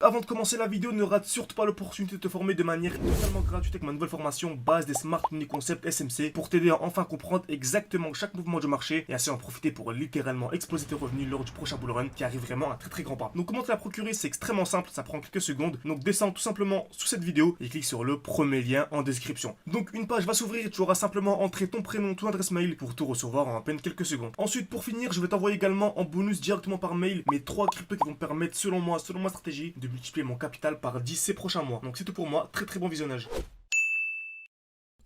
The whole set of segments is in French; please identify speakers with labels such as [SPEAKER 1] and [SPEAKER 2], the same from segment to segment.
[SPEAKER 1] avant de commencer la vidéo, ne rate surtout pas l'opportunité de te former de manière totalement gratuite avec ma nouvelle formation base des Smart Money Concept SMC pour t'aider à enfin comprendre exactement chaque mouvement du marché et ainsi en profiter pour littéralement exploser tes revenus lors du prochain bull run qui arrive vraiment à très grand pas. Donc comment te la procurer, c'est extrêmement simple, ça prend quelques secondes. Donc descends tout simplement sous cette vidéo et clique sur le premier lien en description. Donc une page va s'ouvrir et tu auras simplement entré ton prénom, ton adresse mail pour tout recevoir en à peine quelques secondes. Ensuite, pour finir, je vais t'envoyer également en bonus directement par mail mes 3 cryptos qui vont me permettre selon moi, selon ma stratégie, de multiplier mon capital par 10 ces prochains mois. Donc c'est tout pour moi, très bon visionnage.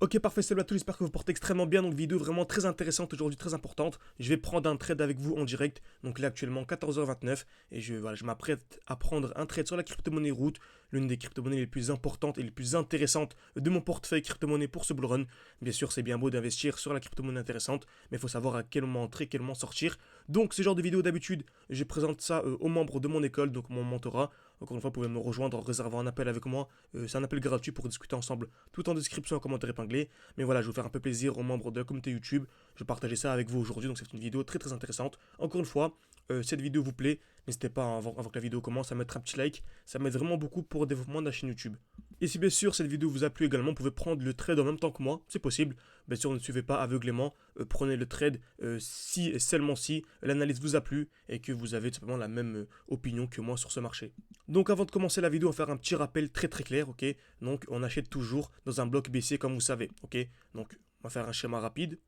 [SPEAKER 1] Ok, parfait, salut à tous, j'espère que vous portez extrêmement bien. Donc vidéo vraiment très intéressante aujourd'hui, très importante. Je vais prendre un trade avec vous en direct. Donc là actuellement 14h29 et je m'apprête à prendre un trade sur la crypto-monnaie Root, l'une des crypto-monnaies les plus importantes et les plus intéressantes de mon portefeuille crypto-monnaie pour ce bull run. Bien sûr, c'est bien beau d'investir sur la crypto-monnaie intéressante, mais il faut savoir à quel moment entrer, quel moment sortir. Donc ce genre de vidéo d'habitude, je présente ça aux membres de mon école, donc mon mentorat. Encore une fois, vous pouvez me rejoindre en réservant un appel avec moi. C'est un appel gratuit pour discuter ensemble, tout en description en commentaire épinglé. Mais voilà, je vais vous faire un peu plaisir aux membres de la communauté YouTube. Je vais partager ça avec vous aujourd'hui, donc c'est une vidéo très intéressante. Encore une fois, cette vidéo vous plaît, n'hésitez pas avant que la vidéo commence à mettre un petit like. Ça m'aide vraiment beaucoup pour le développement de la chaîne YouTube. Et si bien sûr cette vidéo vous a plu également, vous pouvez prendre le trade en même temps que moi, c'est possible. Bien sûr, ne suivez pas aveuglément, prenez le trade si et seulement si l'analyse vous a plu et que vous avez tout simplement la même opinion que moi sur ce marché. Donc avant de commencer la vidéo, on va faire un petit rappel très clair, ok. Donc on achète toujours dans un bloc baissier comme vous savez, ok. Donc on va faire un schéma rapide.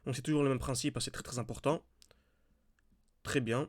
[SPEAKER 1] Donc c'est toujours le même principe, c'est très important. Très bien.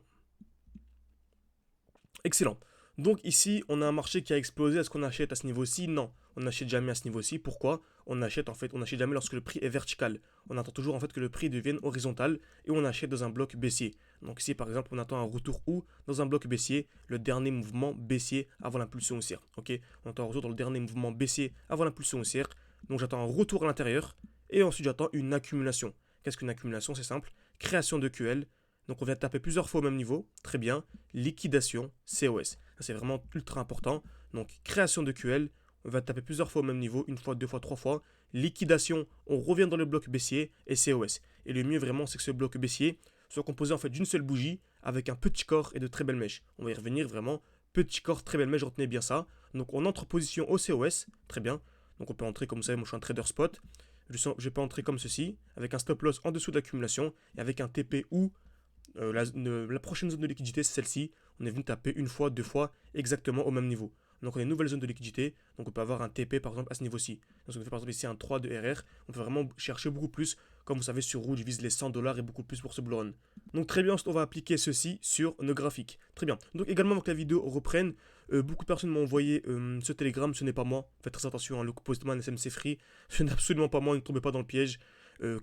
[SPEAKER 1] Excellent. Donc ici, on a un marché qui a explosé. Est-ce qu'on achète à ce niveau-ci? Non, on n'achète jamais à ce niveau-ci. Pourquoi? On achète jamais lorsque le prix est vertical. On attend toujours en fait que le prix devienne horizontal et on achète dans un bloc baissier. Donc ici, par exemple, on attend un retour où? Dans un bloc baissier, le dernier mouvement baissier avant l'impulsion haussière. Ok? On attend un retour dans le dernier mouvement baissier avant l'impulsion haussière. Donc j'attends un retour à l'intérieur et ensuite j'attends une accumulation. Qu'est-ce qu'une accumulation? C'est simple. Création de QL. Donc on vient de taper plusieurs fois au même niveau. Très bien. Liquidation COS. C'est vraiment ultra important. Donc création de QL, on va taper plusieurs fois au même niveau, une fois, deux fois, trois fois. Liquidation, on revient dans le bloc baissier et COS. Et le mieux vraiment, c'est que ce bloc baissier soit composé en fait d'une seule bougie avec un petit corps et de très belles mèches. On va y revenir vraiment. Petit corps, très belle mèche, retenez bien ça. Donc on entre position au COS, très bien. Donc on peut entrer comme vous savez, moi je suis un trader spot. Je peux entrer comme ceci, avec un stop loss en dessous de l'accumulation et avec un TP ou la prochaine zone de liquidité, c'est celle-ci. On est venu taper une fois, deux fois, exactement au même niveau. Donc on a une nouvelle zone de liquidité. Donc on peut avoir un TP par exemple à ce niveau-ci. Donc on fait par exemple ici un 3 de RR. On peut vraiment chercher beaucoup plus. Comme vous savez, sur Root, je vise les $100 et beaucoup plus pour ce bull run. Donc très bien, on va appliquer ceci sur nos graphiques. Très bien. Donc également, avant que la vidéo reprenne, beaucoup de personnes m'ont envoyé ce télégramme. Ce n'est pas moi. Faites très attention, hein, le Postman SMC Free. Ce n'est absolument pas moi. Ne tombez pas dans le piège.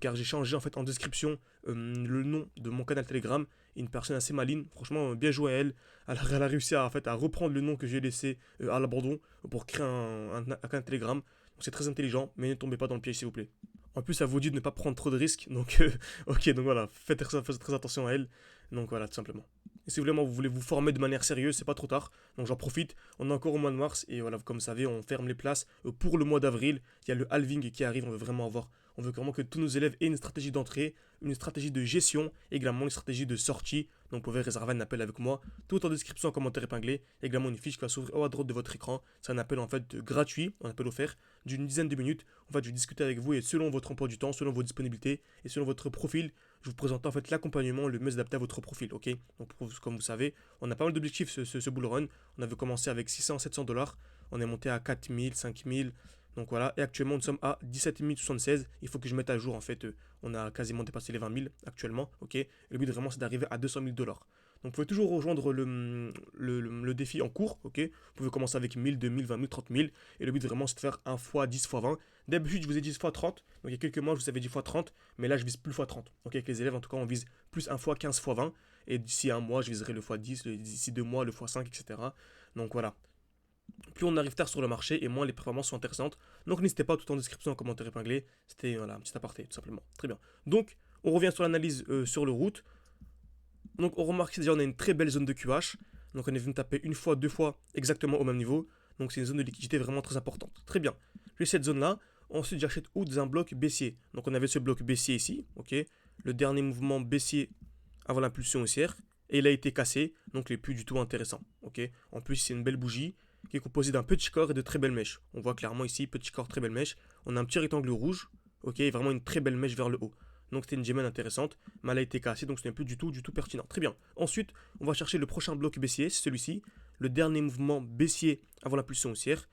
[SPEAKER 1] Car j'ai changé en fait en description le nom de mon canal Telegram. Une personne assez maligne, franchement bien joué à elle. Elle a réussi à reprendre le nom que j'ai laissé à l'abandon pour créer un canal Telegram. Donc c'est très intelligent, mais ne tombez pas dans le piège s'il vous plaît. En plus, ça vous dit de ne pas prendre trop de risques, donc ok, donc voilà, faites très attention à elle. Donc voilà, tout simplement. Et si vous voulez vous former de manière sérieuse, c'est pas trop tard. Donc j'en profite. On est encore au mois de mars et voilà, comme vous savez, on ferme les places pour le mois d'avril. Il y a le halving qui arrive. On veut vraiment que tous nos élèves aient une stratégie d'entrée, une stratégie de gestion, également une stratégie de sortie. Donc vous pouvez réserver un appel avec moi. Tout en description, en commentaire épinglé. Également une fiche qui va s'ouvrir au à droite de votre écran. C'est un appel en fait gratuit, un appel offert d'une dizaine de minutes. En fait, je vais discuter avec vous et selon votre emploi du temps, selon vos disponibilités et selon votre profil, je vous présente en fait l'accompagnement le mieux adapté à votre profil, ok? Donc comme vous savez, on a pas mal d'objectifs ce bull run. On avait commencé avec 600-700$, on est monté à 4000, 5000, donc voilà, et actuellement nous sommes à 17 076. Il faut que je mette à jour en fait, on a quasiment dépassé les 20 000 actuellement, ok? Et le but vraiment c'est d'arriver à 200 000$. Donc vous pouvez toujours rejoindre le défi en cours, ok? Vous pouvez commencer avec 1000, 2000, 20 000, 30 000. Et le but vraiment c'est de faire 1 x 10 x 20. D'habitude je vous ai dit 10 x 30. Donc il y a quelques mois je vous avais dit x 30. Mais là je vise plus x 30. Ok, avec les élèves en tout cas on vise plus 1 x 15 x 20. Et d'ici un mois je viserai le x 10. D'ici 2 mois le x 5, etc. Donc voilà. Plus on arrive tard sur le marché et moins les performances sont intéressantes. Donc n'hésitez pas tout en description en commentaire épinglé. C'était voilà, un petit aparté tout simplement. Très bien. Donc on revient sur l'analyse sur le route. Donc on remarque déjà on a une très belle zone de QH. Donc on est venu taper une fois, deux fois exactement au même niveau. Donc c'est une zone de liquidité vraiment très importante. Très bien. J'ai cette zone là. Ensuite j'achète où dans un bloc baissier. Donc on avait ce bloc baissier ici. Ok. Le dernier mouvement baissier avant l'impulsion haussière. Et il a été cassé. Donc il n'est plus du tout intéressant. Ok. En plus c'est une belle bougie. qui est composé d'un petit corps et de très belles mèches. On voit clairement ici, petit corps, très belle mèche. On a un petit rectangle rouge, ok, et vraiment une très belle mèche vers le haut. Donc c'était une Gmail intéressante, mais elle a été cassée, donc ce n'est plus du tout pertinent. Très bien. Ensuite, on va chercher le prochain bloc baissier, c'est celui-ci. Le dernier mouvement baissier avant la pulsion haussière.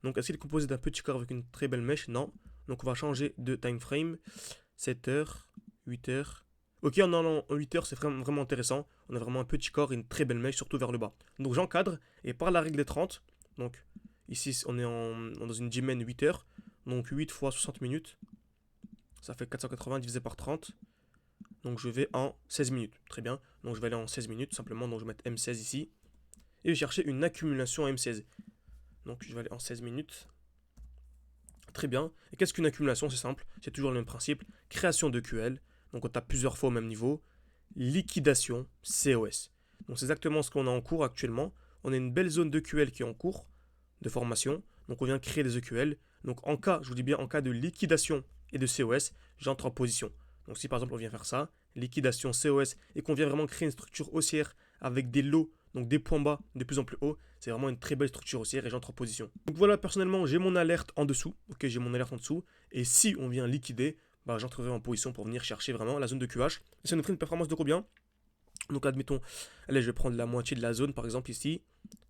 [SPEAKER 1] Donc est-ce qu'il est composé d'un petit corps avec une très belle mèche? Non. Donc on va changer de time frame. 7 heures, 8 heures. Ok, non, 8 heures, c'est vraiment intéressant. On a vraiment un petit corps et une très belle mèche, surtout vers le bas. Donc j'encadre, et par la règle des 30, donc ici on est dans une Gmail 8 heures, donc 8 fois 60 minutes, ça fait 480 divisé par 30. Donc je vais en 16 minutes. Très bien. Donc je vais aller en 16 minutes simplement. Donc je vais mettre M16 ici. Et je vais chercher une accumulation à M16. Donc je vais aller en 16 minutes. Très bien. Et qu'est-ce qu'une accumulation? C'est simple. C'est toujours le même principe. Création de QL. Donc on tape plusieurs fois au même niveau. Liquidation COS. Donc c'est exactement ce qu'on a en cours actuellement. On a une belle zone de QL qui est en cours de formation. Donc on vient créer des EQL. Donc en cas, je vous dis bien, en cas de liquidation et de COS, j'entre en position. Donc si par exemple on vient faire ça, liquidation COS, et qu'on vient vraiment créer une structure haussière avec des lots, donc des points bas de plus en plus haut, c'est vraiment une très belle structure haussière et j'entre en position. Donc voilà, personnellement, j'ai mon alerte en dessous. Ok, j'ai mon alerte en dessous. Et si on vient liquider, bah, j'entrerai en position pour venir chercher vraiment la zone de QH. Et ça nous ferait une performance de combien? Donc admettons, allez, je vais prendre la moitié de la zone par exemple ici.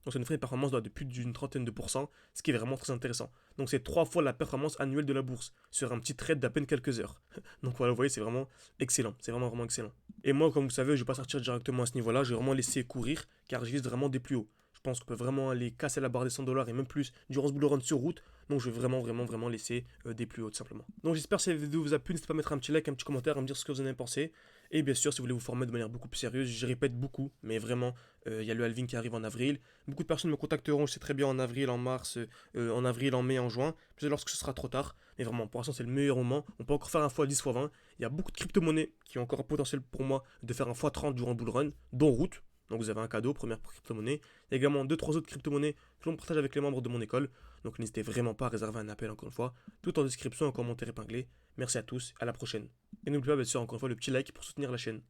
[SPEAKER 1] Donc ça nous ferait une performance de plus d'une trentaine de pourcents, ce qui est vraiment très intéressant. Donc c'est 3 fois la performance annuelle de la bourse sur un petit trade d'à peine quelques heures. Donc voilà, vous voyez, c'est vraiment excellent. C'est vraiment excellent. Et moi, comme vous savez, je ne vais pas sortir directement à ce niveau-là. Je vais vraiment laisser courir car je vise vraiment des plus hauts. Je pense qu'on peut vraiment aller casser la barre des 100 dollars et même plus durant ce bull run sur route. Donc je vais vraiment laisser des plus hauts tout simplement. Donc j'espère que cette vidéo vous a plu. N'hésitez pas à mettre un petit like, un petit commentaire, à me dire ce que vous en avez pensé. Et bien sûr, si vous voulez vous former de manière beaucoup plus sérieuse, je répète beaucoup, mais vraiment, il y a le halving qui arrive en avril. Beaucoup de personnes me contacteront, je sais très bien, en avril, en mars, en avril, en mai, en juin, peut-être lorsque ce sera trop tard. Mais vraiment, pour l'instant, c'est le meilleur moment. On peut encore faire un x10, x20. Il y a beaucoup de crypto-monnaies qui ont encore un potentiel pour moi de faire un x30 durant le bull run, dont Root. Donc vous avez un cadeau, première crypto-monnaie. Il y a également 2-3 autres crypto-monnaies que l'on partage avec les membres de mon école. Donc n'hésitez vraiment pas à réserver un appel encore une fois. Tout en description, en commentaire épinglé. Merci à tous, à la prochaine. Et n'oubliez pas bien sûr encore une fois le petit like pour soutenir la chaîne.